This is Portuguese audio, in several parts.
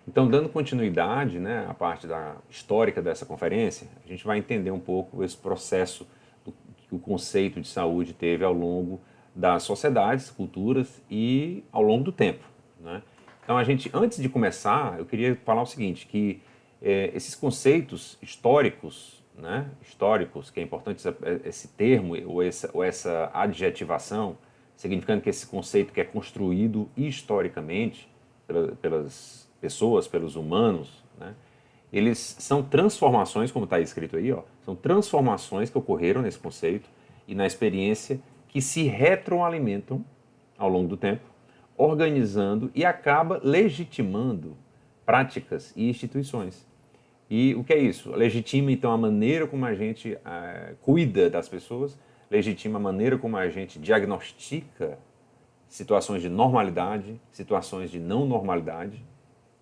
Então, dando continuidade, né, à parte histórica dessa conferência, a gente vai entender um pouco esse processo que o conceito de saúde teve ao longo das sociedades, culturas e ao longo do tempo, né? Então, antes de começar, eu queria falar o seguinte, que esses conceitos históricos, né, históricos, que é importante esse termo ou essa adjetivação, significando que esse conceito que é construído historicamente pelas pessoas, pelos humanos, né, eles são transformações, como está escrito aí, ó, são transformações que ocorreram nesse conceito e na experiência que se retroalimentam ao longo do tempo, organizando e acaba legitimando práticas e instituições. E o que é isso? Legitima, então, a maneira como a gente cuida das pessoas, legitima a maneira como a gente diagnostica situações de normalidade, situações de não normalidade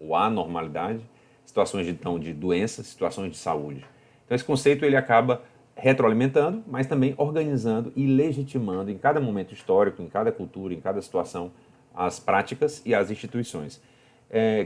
ou anormalidade, situações então, de doenças, situações de saúde. Então esse conceito ele acaba retroalimentando, mas também organizando e legitimando em cada momento histórico, em cada cultura, em cada situação, as práticas e as instituições.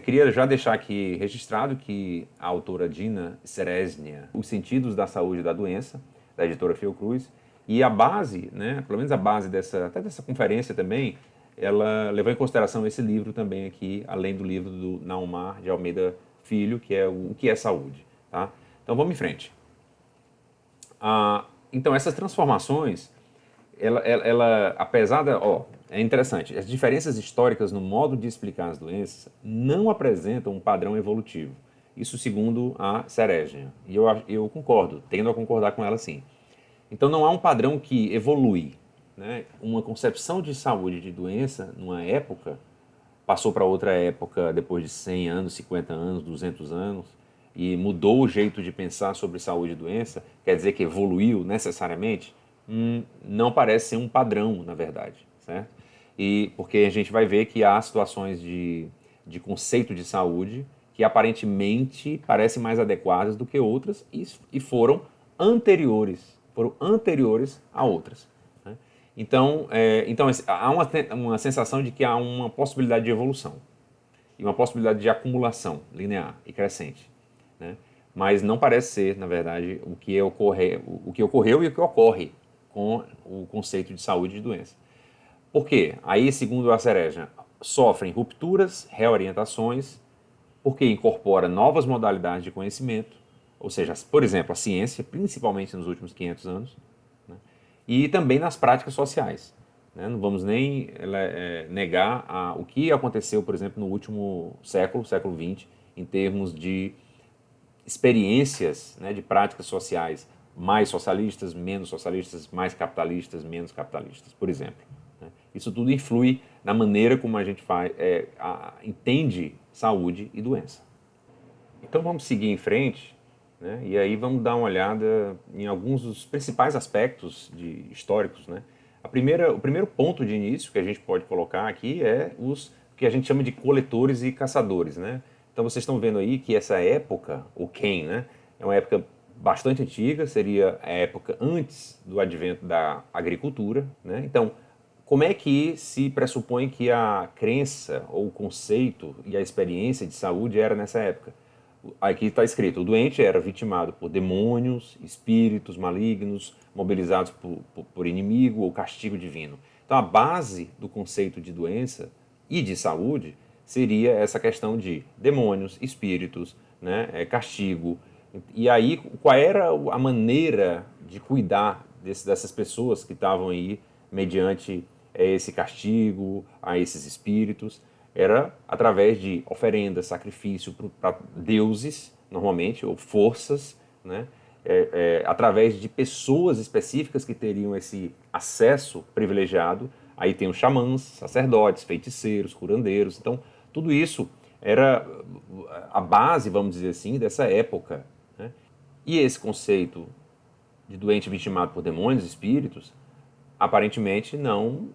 Queria já deixar aqui registrado que a autora Dina Sereznia, Os Sentidos da Saúde e da Doença, da editora Fiocruz, e a base, né, pelo menos a base até dessa conferência também, ela levou em consideração esse livro também aqui, além do livro do Naumar de Almeida Filho, que é O que é Saúde. Tá? Então vamos em frente. Então essas transformações, apesar da... é interessante, as diferenças históricas no modo de explicar as doenças não apresentam um padrão evolutivo. Isso segundo a Sereznia. E eu concordo, tendo a concordar com ela sim. Então não há um padrão que evolui, né? Uma concepção de saúde e de doença numa época passou para outra época depois de 100 anos, 50 anos, 200 anos e mudou o jeito de pensar sobre saúde e doença, quer dizer que evoluiu necessariamente? Não parece ser um padrão, na verdade, certo? E porque a gente vai ver que há situações de conceito de saúde que aparentemente parecem mais adequadas do que outras e foram anteriores a outras. Né? Então há uma sensação de que há uma possibilidade de evolução e uma possibilidade de acumulação linear e crescente. Né? Mas não parece ser, na verdade, o que ocorreu e o que ocorre com o conceito de saúde e de doença. Por quê? Aí, segundo a Sereznia, sofrem rupturas, reorientações, porque incorpora novas modalidades de conhecimento, ou seja, por exemplo, a ciência, principalmente nos últimos 500 anos, né? E também nas práticas sociais. Né? Não vamos nem negar o que aconteceu, por exemplo, no último século XX, em termos de experiências, né, de práticas sociais mais socialistas, menos socialistas, mais capitalistas, menos capitalistas, por exemplo. Né? Isso tudo influi na maneira como a gente entende saúde e doença. Então vamos seguir em frente, né? E aí vamos dar uma olhada em alguns dos principais aspectos históricos. Né? O primeiro ponto de início que a gente pode colocar aqui é os que a gente chama de coletores e caçadores. Né? Então vocês estão vendo aí que essa época, o Ken, né, é uma época bastante antiga, seria a época antes do advento da agricultura. Né? Então, como é que se pressupõe que a crença ou o conceito e a experiência de saúde era nessa época? Aqui está escrito, o doente era vitimado por demônios, espíritos malignos, mobilizados por inimigo ou castigo divino. Então a base do conceito de doença e de saúde seria essa questão de demônios, espíritos, né, castigo. E aí qual era a maneira de cuidar dessas pessoas que estavam aí mediante esse castigo, a esses espíritos? Era através de oferendas, sacrifício para deuses, normalmente, ou forças, né? Através de pessoas específicas que teriam esse acesso privilegiado. Aí tem os xamãs, sacerdotes, feiticeiros, curandeiros. Então, tudo isso era a base, vamos dizer assim, dessa época. Né? E esse conceito de doente vitimado por demônios, espíritos, aparentemente não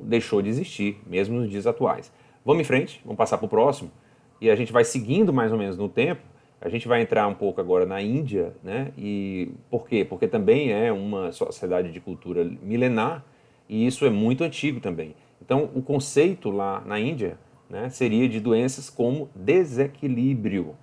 deixou de existir, mesmo nos dias atuais. Vamos em frente, vamos passar para o próximo, e a gente vai seguindo mais ou menos no tempo, a gente vai entrar um pouco agora na Índia, né? E por quê? Porque também é uma sociedade de cultura milenar, e isso é muito antigo também. Então, o conceito lá na Índia né, seria de doenças como desequilíbrio.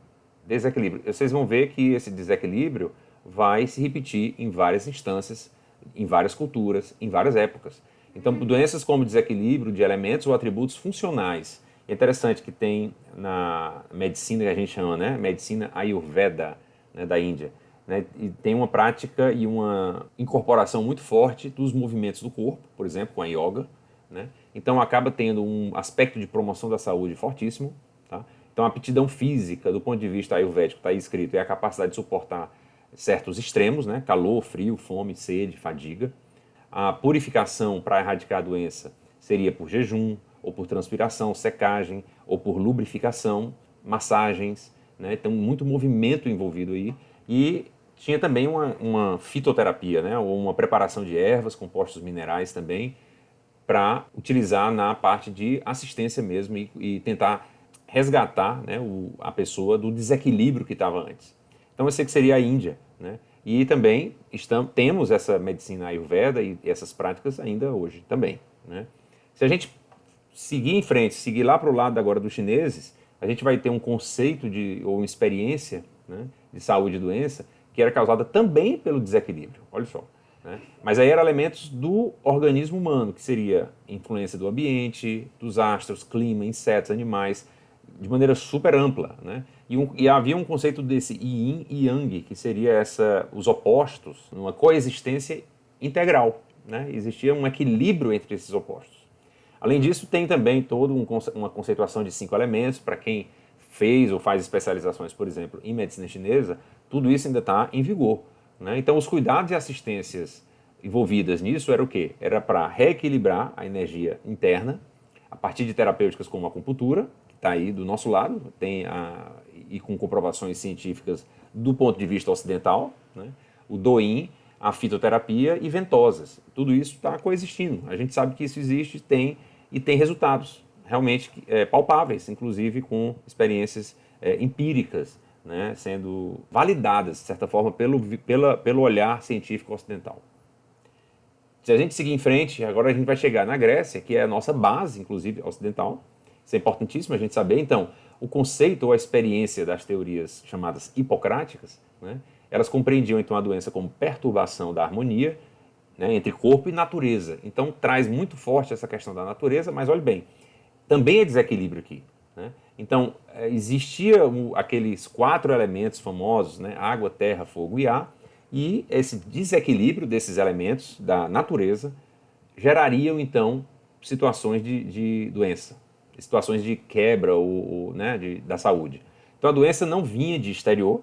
Desequilíbrio. Vocês vão ver que esse desequilíbrio vai se repetir em várias instâncias, em várias culturas, em várias épocas. Então, doenças como desequilíbrio de elementos ou atributos funcionais. É interessante que tem na medicina que a gente chama, né, medicina Ayurveda, né, da Índia, né, e tem uma prática e uma incorporação muito forte dos movimentos do corpo, por exemplo, com a yoga, né? Então acaba tendo um aspecto de promoção da saúde fortíssimo, tá? Então a aptidão física, do ponto de vista ayurvédico, está aí escrito, é a capacidade de suportar certos extremos, né? Calor, frio, fome, sede, fadiga. A purificação para erradicar a doença seria por jejum, ou por transpiração, secagem, ou por lubrificação, massagens, né? Então muito movimento envolvido aí. E tinha também uma fitoterapia, né? Ou uma preparação de ervas, compostos minerais também, para utilizar na parte de assistência mesmo e tentar resgatar, né, a pessoa do desequilíbrio que estava antes. Então eu sei que seria a Índia, né? E também temos essa medicina Ayurveda e essas práticas ainda hoje também, né? Se a gente seguir em frente, seguir lá para o lado agora dos chineses, a gente vai ter um conceito ou uma experiência, né, de saúde e doença que era causada também pelo desequilíbrio. Olha só. Né? Mas aí eram elementos do organismo humano, que seria influência do ambiente, dos astros, clima, insetos, animais, de maneira super ampla. Né? E havia um conceito desse yin e yang, que seria os opostos, uma coexistência integral. Né? Existia um equilíbrio entre esses opostos. Além disso, tem também toda uma conceituação de 5 elementos, para quem fez ou faz especializações, por exemplo, em medicina chinesa, tudo isso ainda está em vigor. Né? Então, os cuidados e assistências envolvidas nisso era o quê? Era para reequilibrar a energia interna, a partir de terapêuticas como a acupuntura, que está aí do nosso lado, e com comprovações científicas do ponto de vista ocidental, né? O Douyin, a fitoterapia e ventosas. Tudo isso está coexistindo. A gente sabe que isso existe e tem resultados realmente palpáveis, inclusive com experiências empíricas, né, sendo validadas, de certa forma, pelo olhar científico ocidental. Se a gente seguir em frente, agora a gente vai chegar na Grécia, que é a nossa base, inclusive, ocidental. Isso é importantíssimo a gente saber. Então, o conceito ou a experiência das teorias chamadas hipocráticas, né, elas compreendiam, então, a doença como perturbação da harmonia, né, entre corpo e natureza. Então, traz muito forte essa questão da natureza, mas olhe bem, também é desequilíbrio aqui. Né? Então, existia aqueles 4 elementos famosos, né? Água, terra, fogo e ar, e esse desequilíbrio desses elementos da natureza gerariam, então, situações de doença, situações de quebra né, da saúde. Então, a doença não vinha de exterior,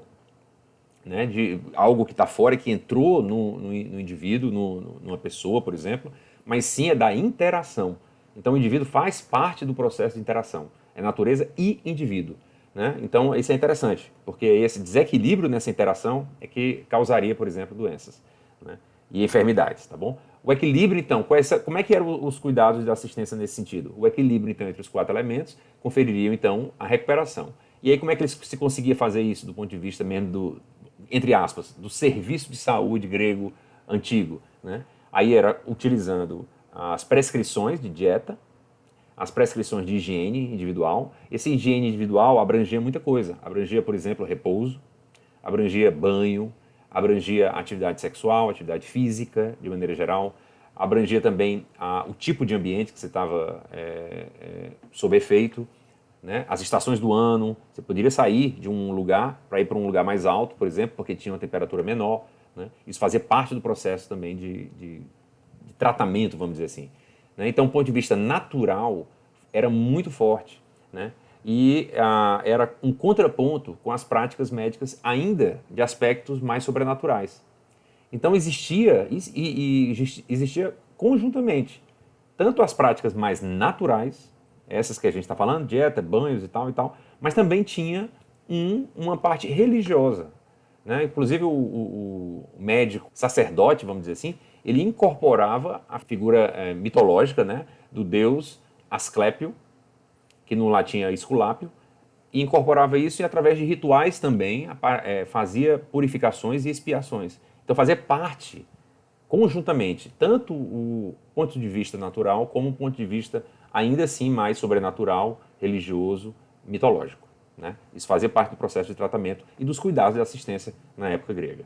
né, de algo que está fora, que entrou no indivíduo, numa pessoa, por exemplo, mas sim é da interação. Então, o indivíduo faz parte do processo de interação. É natureza e indivíduo. Né? Então, isso é interessante, porque esse desequilíbrio nessa interação é que causaria, por exemplo, doenças, né, e enfermidades, tá bom? O equilíbrio, então, como é que eram os cuidados de assistência nesse sentido? O equilíbrio, então, entre os 4 elementos confeririam, então, a recuperação. E aí, como é que se conseguia fazer isso do ponto de vista mesmo entre aspas, do serviço de saúde grego antigo? Né? Aí era utilizando as prescrições de dieta, as prescrições de higiene individual. Essa higiene individual abrangia muita coisa. Abrangia, por exemplo, repouso, abrangia banho, abrangia atividade sexual, atividade física, de maneira geral, abrangia também o tipo de ambiente que você estava sob efeito, né? As estações do ano, você poderia sair de um lugar para ir para um lugar mais alto, por exemplo, porque tinha uma temperatura menor. Né? Isso fazia parte do processo também de tratamento, vamos dizer assim. Né? Então, do ponto de vista natural, era muito forte. Né? E era um contraponto com as práticas médicas ainda de aspectos mais sobrenaturais. Então, existia conjuntamente tanto as práticas mais naturais, essas que a gente está falando, dieta, banhos e tal, mas também tinha uma parte religiosa. Né? Inclusive o médico sacerdote, vamos dizer assim, ele incorporava a figura mitológica, né, do deus Asclépio, que no latim é Esculápio, e incorporava isso e através de rituais também fazia purificações e expiações. Então fazia parte, conjuntamente, tanto o ponto de vista natural como o ponto de vista ainda assim mais sobrenatural, religioso, mitológico, né? Isso fazia parte do processo de tratamento e dos cuidados de assistência na época grega.